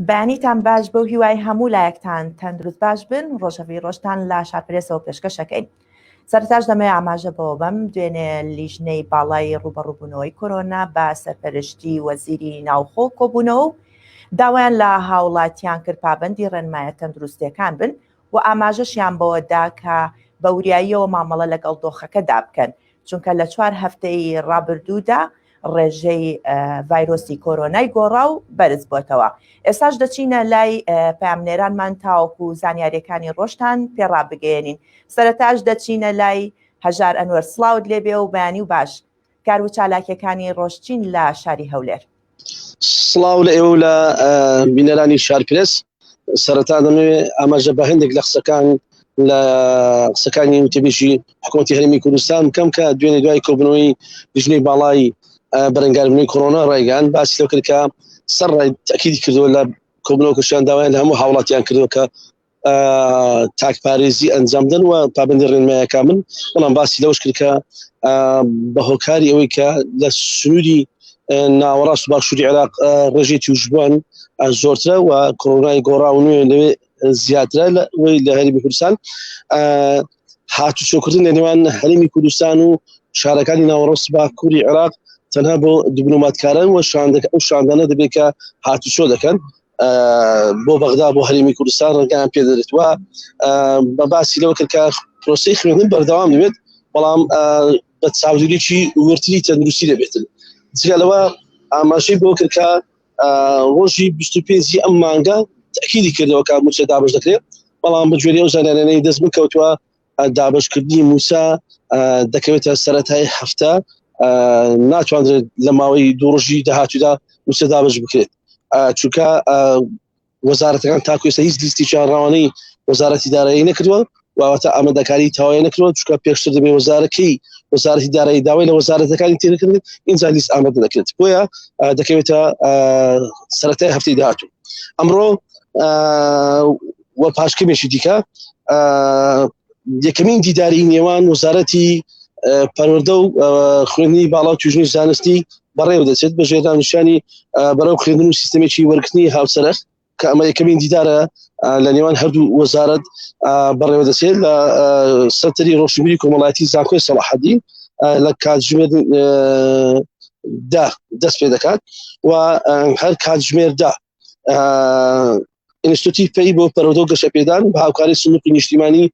بەیانیتان باش بەو هیوای هەموو لایەکتان تەندروست باش بن ڕۆژەوی ڕۆژتان لە شارپرێسەوە پێشکەشەکەین. سەرتاش دەمەوێت ئاماژە بەوە بەم دوێنێ لیژنەی باڵای ڕوبەڕووبوونەوەی کۆرۆنا بە سەرپەرشتی وەزیری ناوخۆ کۆبوونەوە و داوایان لە هاوڵاتیان کرد پابەندی ڕێنمایە تەندروستیەکان بن و ئاماژەشیان بەوەدا کە بە وریاییەوە مامەڵە لەگەڵ دۆخەکەدا بکەن، چونکە لە 4 هەفتەی ڕابردوودا ڕێژەی ڤایرۆسی کۆرۆنای گۆڕا و بەرز بۆتەوە. ئێستاش دەچینە لای پامنێرانمان تاوەکو زانیاریەکانی ڕۆژتان پێڕابگەێنین. سەرەتاش دەچینە لای هەژار ئەنوەر، سڵاوت لێبێ و بەیانی و باش کار و چالاکیەکانی ڕۆژچین لە شاری هەولێر. سڵاو لە ئێوە لە بینەرانی شارپرێس. سەرەتا دەمەوێت ئاماژە بە هەندێک لە قسەکانی وتێبێژی حکوومەتی هەرێمی کوردستان بکەم کە دوای کۆبوونەوەی لیژنەی باڵای بەرەنگاربوونەوەی کۆرۆنا ڕایگەیاند. باسی لەو کرد کە سەر ڕای تاکیدی کردووە لە کۆبوونەوە کەشیان داوایان لە هەموو هاوڵاتیان کردووە کە تاکپارێزی ئەنجام بدەن و پابەندی ڕێنماییەکان بن. بەڵام باسی لەوەش کرد کە بە هۆکاری ئەوەی کە لە سنووری ناوەڕاست و باشووری عێراق ڕێژەی توشبووان زۆرترە و کۆرۆنای گۆڕاو نوێ لەوێ زیاترە لە هەرێمی کوردستان. هاتوچۆکردن لە نێوان هەرێمی کوردستان و شارەکانی ناوەڕاست باکووری عێراق تەنها بۆ دیبلۆماتکاران و شاندانە دەبێت کە هاتوچۆ دەکەن بۆ بەغدا بۆ هەرێمی کوردستان ڕێگەیان پێدەدرێت و بە باسی لەوە کرد کە پرۆسەی خوێندن بەردەوام دەبێت، بەڵام بە چاودێریی ورتری تەندروستی دەبێتن. جگەلەوە ئاماژەی بۆ کرد کە ڕۆژی 25 ئەم مانگە تاکیدی کردەوە کە موسە دابش دەکرێت، بەڵام بەگوێرەی ئەو زانیاریانەی دەست بکەوتووە دابشکردنی موسا دەکەوێتە سەرەتای هەفتە، ناتوانرێت لە ماوەی دوو ڕۆژی داهاتوودا موسە دابش بکرێت، چونکە وەزارەتەکان تاکو ئێستا هیچ لیستی چارڕاوانەی وەزارەتی دارایی نەکردووە واتە ئامادەکاری تەواوی نەکردووە، چونکە پێشتر دەبێت وەزارەتی دارایی داوای لە وەزارەتەکانی تێنەکردن ئینجا لیست ئامادە دەکرێت، بۆیە دەکەوێتە سەرەتای هەفتەی داهاتوو. ئەمڕۆ وە پاشکەمێکی دیکە یەکەمین دیداری نێوان وەزارەتی پەروەردە و خوێندنی باڵا و توێژنی زانستی بەڕێوە دەچێت بە ژێردانیشانی بەرەو خوێندن و سیستەمێکی وەرگرتنی هاوسەرخ کە ئەمە یەکەمین دیدارە لە نێوان هەردوو وەزارەت بەڕێوە دەچێت لە سەرتەری ڕۆژنبیری کۆمەڵایەتی زانکۆی سەلاحەدین لە کاتژمێر دا دەست پێ دەکات و هەر کاتژمێردا ئینستیتوتی پێی بۆ پەروەردە و گەشەپێدان بە هاوکاری سنووری نیشتیمانی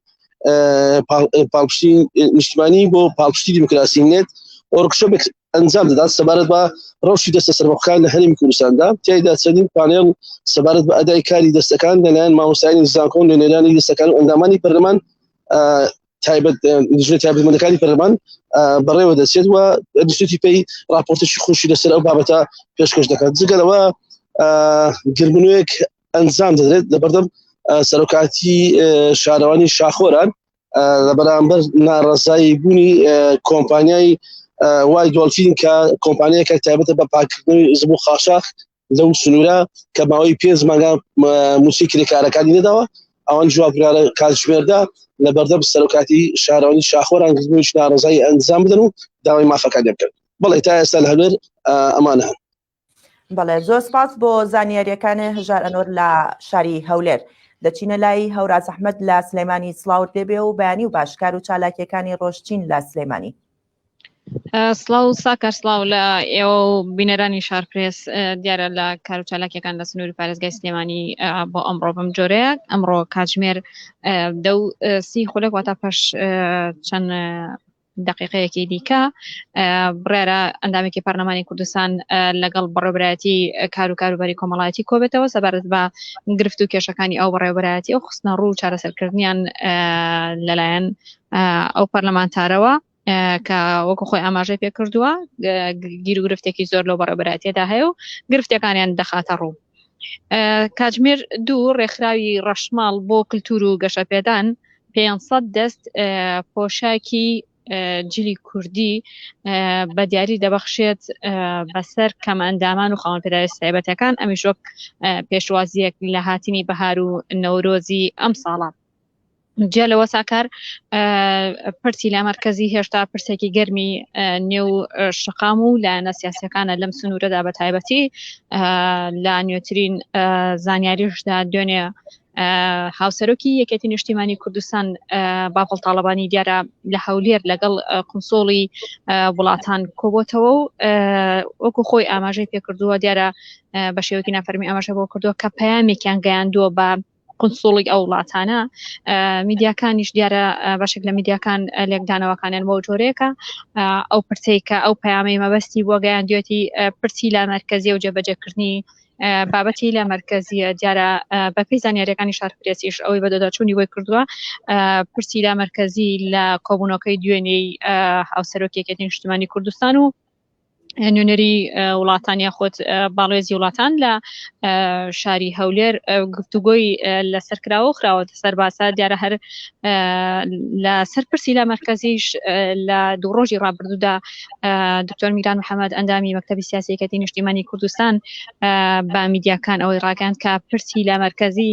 پاڵپشتی نیشتیمانی بۆ پاڵپشتی دیموکراسی نێت وەرکشۆپێک ئەنجام دەدات سەبارەت بە ڕەوشی دەستە سەربەخۆکان لە هەرێمی کوردستاندا. تیایدا چەندین پانێڵ سەبارەت بە ئەدای کاری دەستەکان لەلایەن مامۆستایانی زانکۆ و نوێنەرانی دەستەکان و ئەندامانی پەرلەمان تایبەتمەندەکانی پەرلەمان بەڕێوە دەچێت و ئینستیتوتی پێی راپۆرتێکی خۆشی لەسەر ئەو بابەتە پێشکەش دەکات. جگەلەوە گرمبنوویەک ئەنجام دەدرێت لە بەردەم سەرۆکاتی شارەوانی شاخۆران لە بەرامبەر ناڕەزایی بوونی کۆمپانیای وای دۆڵفین کە کۆمپانیەکە تایبەتە بە پاکردنەوەی زبوو خاشاخ لەو سنوورە کە ماوەی 5 مانگە موسیقی کرێکارەکانی نەداوە، ئەوان جوابرارە کاتژمێردا لە بەردەم سەرۆکاتی شارەوانی شاخۆران گرتنەوەی ناڕەزایی ئەنجام بدەن و داوای مافەکانی بکەن. بەڵێ تا ئێستا لە هەولێر ئەمانە هەن. بەڵێ زۆر سپاس بۆ زانیاریەکانی هەژار ئەنوەر لە شاری هەولێر. دەچینە لای هەوراز ئەحمەد لە سلێمانی، سڵاوت لێبێ و بەیانی و باشکار و چالاکیەکانی ڕۆژچین لە سلێمانی. سڵاو ساکار، سڵاو لە ئێوە بینەرانی شارپرێس. دیارە لە کار و چالاکیەکان لە سنووری پارێزگای سلێمانی بۆ ئەمڕۆ بەم جۆرەیە. ئەمڕۆ کاتژمێر 10:30 خولێک واتە پاش چەند دقیقەیەکی دیکە بڕیارە ئەندامێکی پەرلەمانی کوردستان لەگەڵ بەڕێوەبەرایەتی کار و کاروباری کۆمەڵایەتی کۆبێتەوە سەبارەت بە گرفت و کێشەکانی ئەو بەڕێوەبەرایەتی ئەو خستنە ڕوو چارەسەرکردنیان لەلایەن ئەو پەرلەمانتارەوە کە وەکو خۆی ئاماژەی پێکردووە گیر و گرفتێکی زۆر لەو بەڕێوەبەرایەتیدا هەیە و گرفتەکانیان دەخاتە ڕوو. کاتژمێر 2 ڕێکخراوی ڕەشماڵ بۆ کللتور و گەشەپێدان 500 دەست پۆشاکی جلی کوردی بە دیاری دەبەخشێت بەسەر کەمەندامان و خاوەن پێداویست تایبەتەکان، ئەمیشۆک پێشوازیەک لە هاتنی بەهار و نەورۆزی ئەم ساڵە. جا لەوە ساکار پرسی لە مەرکەزی هێشتا پرسێکی گەرمی نێو شقام و لایەنە سیاسیەکانە لەم سنوورەدا بە تایبەتی لە نوێترین زانیاریشدا دوێنێ هاوسەرۆکی یەکێتی نیشتیمانی کوردستان باپڵ تاڵەبانی دیارە لە هەولێر لەگەڵ قونسۆڵی وڵاتان کۆبۆتەوە و وەکو خۆی ئاماژەی پێکردووە دیارە بە شێوەیەکی نافەرمی ئاماژە بۆ کردووە کە پەیامێکیان گەیاندووە بە قونسۆڵی ئەو وڵاتانە میدیاکانیش دیارە بەشێک لە میدیاکان لێکدانەوەکانیان بۆ جۆرەیەکە ئەو پرسەی کە ئەو پەیامەی مەبەستی بۆ گەیاندوێتی پرسی لە مەرکەزیە و جێبەجێکردنی بابەتی لە مەرکەزیە دیارە بەپێی زانیاریەکانی شارپرێسیش ئەوەی بەدەداچوونی وی کردووە پرسی لە مەرکەزی لە کۆبوونەکەی دوێنێی هاوسەرۆکی یەکێتی نیشتیمانی کوردستان و نوێنەری وڵاتان یاخۆت باڵێزی وڵاتان لە شاری هەولێر گفتوگۆی لەسەر کراوە خراوەتە سەرباسە دیارە هەر لە سەر پرسی لە مەرکەزیش لە دوو ڕۆژی ڕابردوودا دکتۆر میران محەممەد ئەندامی مەکتەبی سیاسی یەکێتی نیشتیمانی کوردستان بە میدیاکان ئەوەی ڕاگەاند کە پرسی لە مەرکەزی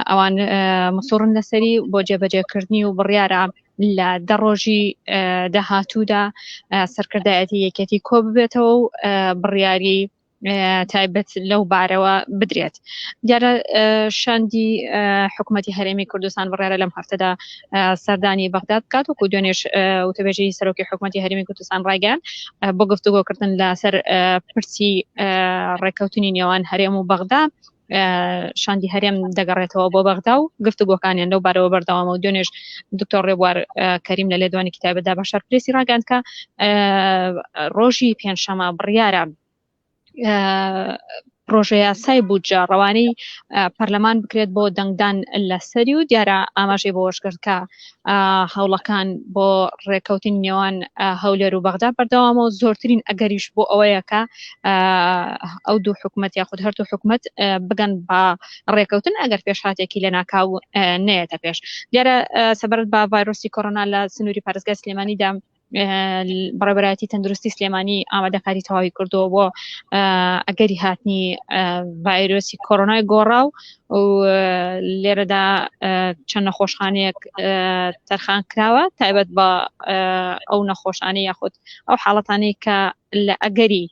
ئەوان مسۆڕن لەسەری بۆ جێبەجێکردنی و بڕیارە لە دە ڕۆژی داهاتوودا سەرکردایەتی یەکێتی کۆ ببێتەوە و بڕیاری تایبەت لەو بارەوە بدرێت دیارە شاندی حکوومەتی هەرێمی کوردستان بڕیارە لەم هەفتەدا سەردانی بەغداد بکات وکو دوێنێش وتەبێژی سەرۆکی حکوومەتی هەرێمی کوردستان ڕایگەیاند بۆ گفتوگۆکردن لەسەر پرسی ڕێکەوتنی نێوان هەرێم و بەغدا شاندی هەرێم دەگەڕێتەوە بۆ بەغدا و گفتوگۆکانیان لەو بارەوە بەردەوامە و دوێنێش دکتۆر ڕێبوار کەریم لە لێدوانی کتابەدا بە شارپرێسی ڕاگەاند کە ڕۆژی پێنجشەمە بڕیارە پرۆژە یاسای بودجە ڕەوانەی پەرلەمان بکرێت بۆ دەنگدان لەسەری و دیارە ئاماژەی بۆ وەشکرد کە هەوڵەکان بۆ ڕێکەوتنی نێوان هەولێر و بەغدا بەردەوامە و زۆرترین ئەگەریش بۆ ئەوەیە کە ئەو دوو حکوومەت یاخود هەردوو حکوومەت بگەن بە ڕێکەوتن ئەگەر پێشهاتێکی لە ناکاو نەیەتە پێش دیارە سەبارەت بە ڤایرۆسی کۆڕۆنا لە سنووری پارێزگای سلێمانیدا بەڕێوەبەرایەتی تەندروستی سلێمانی ئامادەکاری تەواوی کردووە بۆ ئەگەری هاتنی ڤایرۆسی کۆڕۆنای گۆڕاو و لێرەدا چەند نەخۆشخانەیەک تەرخان کراوە تایبەت بە ئەو نەخۆشانەی یاخود ئەو حاڵەتانەی کە لە ئەگەری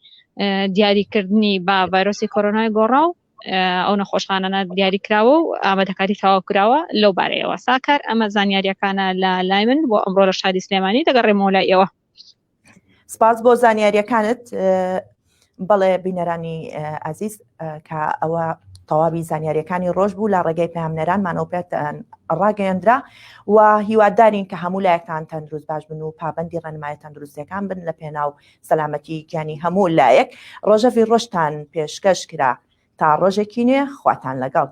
دیاریکردنی بە ڤایرۆسی کۆڕۆنای گۆڕاو ئەو نەخۆشخانانە دیاری کراوە و ئامادەکاری تەواو کراوە لەو بارەیەوە ساکار ئەمە زانیاریەکانە لە لای من بۆ ئەمڕۆ لە شاری سلێمانی دەگەڕێمەوە لای ئێوە. سپاس بۆ زانیاریەکانت بەڵێ بینەرانی عزیز کە ئەوە تەواوی زانیاریەکانی ڕۆژ بوو لە ڕێگەی پەیامنەرانمانەوە پێت ڕاگەیاندرا و هیوادارین کە هەموو لایەکان تەندروست باش بن و پابەندی ڕێنمای تەندروستیەکان بن لە پێناو سەلامەتی گیانی هەموو لایەک ڕۆژەوی ڕۆژتان پێشکەش کرا تا ڕۆژێکی نوێ خواتان لەگەڵ.